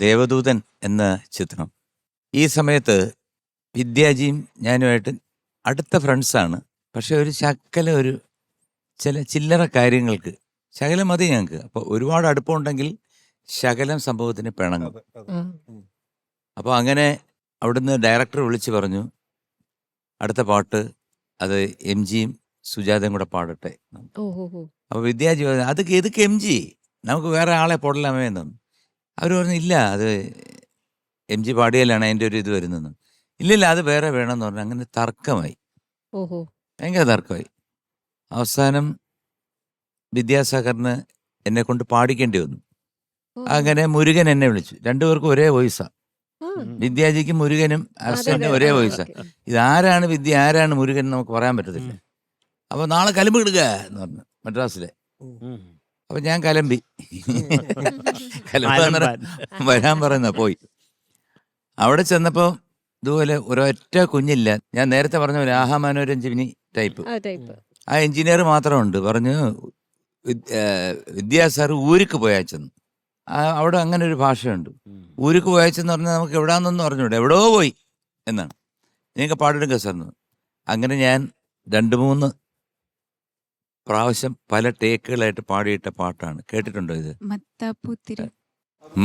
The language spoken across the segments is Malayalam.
ദേവദൂതൻ എന്ന ചിത്രം. ഈ സമയത്ത് വിദ്യാജിയും ഞാനുമായിട്ട് അടുത്ത ഫ്രണ്ട്സാണ്. പക്ഷെ ഒരു ശകലം ഒരു ചില്ലറ കാര്യങ്ങൾക്ക് ശകലം മതി ഞങ്ങൾക്ക്. അപ്പോൾ ഒരുപാട് അടുപ്പമുണ്ടെങ്കിൽ ശകലം സംഭവത്തിന് പിണങ്ങും. അപ്പോൾ അങ്ങനെ അവിടുന്ന് ഡയറക്ടർ വിളിച്ച് പറഞ്ഞു, അടുത്ത പാട്ട് അത് എം ജിയും സുജാതയും കൂടെ പാടട്ടെ. അപ്പോൾ വിദ്യാജി പറഞ്ഞു, അത് എതുക്ക് എം ജി, നമുക്ക് വേറെ ആളെ പോടലാമേ എന്നു. അവർ പറഞ്ഞു, ഇല്ല അത് എം ജി പാടിയാലാണ് അതിൻ്റെ ഒരു ഇത് വരുന്നത്. ഇല്ലില്ല അത് വേറെ വേണമെന്ന് പറഞ്ഞു. അങ്ങനെ തർക്കമായി, ഭയങ്കര തർക്കമായി. അവസാനം വിദ്യാസാഗറിന് എന്നെ കൊണ്ട് പാടിക്കേണ്ടി വന്നു. അങ്ങനെ മുരുകൻ എന്നെ വിളിച്ചു. രണ്ടുപേർക്കും ഒരേ വോയിസാ. വിദ്യാജിക്കും മുരുകനും അസിസ്റ്റന്റിനും ഒരേ വോയിസാ. ഇതാരാണ് വിദ്യ ആരാണ് മുരുകൻ നമുക്ക് പറയാൻ പറ്റത്തില്ല. അപ്പൊ നാളെ കലമ്പ് കിടുക എന്ന് പറഞ്ഞു മദ്രാസിലെ. അപ്പൊ ഞാൻ കലമ്പി. കലമ്പ് വരാൻ പറയുന്ന പോയി. അവിടെ ചെന്നപ്പോ ഇതുപോലെ ഒരൊറ്റ കുഞ്ഞില്ല. ഞാൻ നേരത്തെ പറഞ്ഞ പോലെ ആഹാ മനോരഞ്ജനി ടൈപ്പ്. ആ എഞ്ചിനീയർ മാത്രമുണ്ട്. പറഞ്ഞു വിദ്യാസാർ ഊരിക്ക് പോയാച്ചെന്ന്. അവിടെ അങ്ങനെ ഒരു ഭാഷയുണ്ട്. ഊരിക്ക് പോയാച്ചെന്ന് പറഞ്ഞാൽ നമുക്ക് എവിടാന്നൊന്നും പറഞ്ഞൂടെ, എവിടോ പോയി എന്നാണ്. നിങ്ങൾക്ക് പാടെടുക്കുക സാറിന്. അങ്ങനെ ഞാൻ 2-3 പ്രാവശ്യം പല ടേക്കുകളായിട്ട് പാടിയിട്ട പാട്ടാണ്. കേട്ടിട്ടുണ്ടോ ഇത്?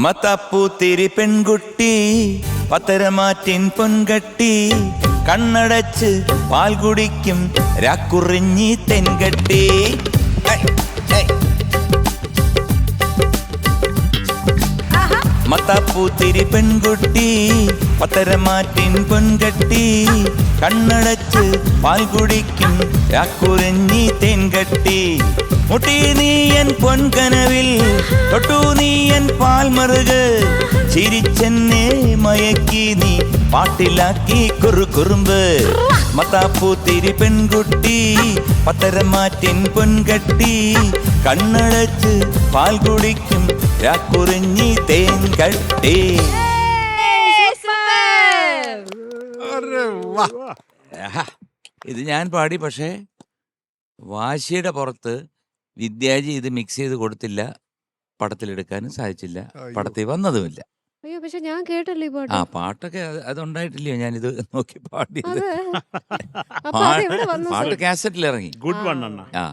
മത്താപ്പൂത്തിരി പെൺകുട്ടി പത്തരമാറ്റിൻ പൊൻകട്ടി, കണ്ണടച്ച് പാൽ കുടിക്കും രാക്കുറിഞ്ഞി തെൻകട്ടി. മത്താപ്പൂത്തിരി പെൺകുട്ടി പത്തരമാറ്റിൻ പൊൻകട്ടി, കണ്ണടച്ച് പാൽ കുടിക്കും രാക്കുറിഞ്ഞി തെൻകട്ടി. മുട്ടി നീയൻ പൊൻകനവിൽ തൊട്ടു നീയൻ പാൽമറുക്, ചിരിച്ചെന്നെ മയക്കി നീ പാട്ടിലാക്കി കുറുകുറുമ്പ്. മത്താപ്പൂത്തിരി പെൺകുട്ടി പത്തരമാറ്റിൻ പൊൻകട്ടി, കണ്ണടച്ച് പാൽ കുടിക്കും രാക്കുറിഞ്ഞി തേൻകട്ടി. ഇത് ഞാൻ പാടി. പക്ഷേ വാശിയുടെ പുറത്ത് വിദ്യാജി ഇത് മിക്സ് ചെയ്ത് കൊടുത്തില്ല. പടത്തിലെടുക്കാനും സാധിച്ചില്ല, പടത്തിൽ വന്നതുമില്ല. അയ്യോ, പക്ഷെ ഞാൻ കേട്ടല്ലോ ഈ പാട്ട്. ആ പാട്ടൊക്കെ അതുണ്ടായിട്ടില്ലയോ ഞാനിത് നോക്കി പാടിയത്. അപ്പൊ അതെവിടെ വന്നു പാട്ട് കാസറ്റിൽ ഇറങ്ങി. ഗുഡ് വൺ അണ്ണ. ആ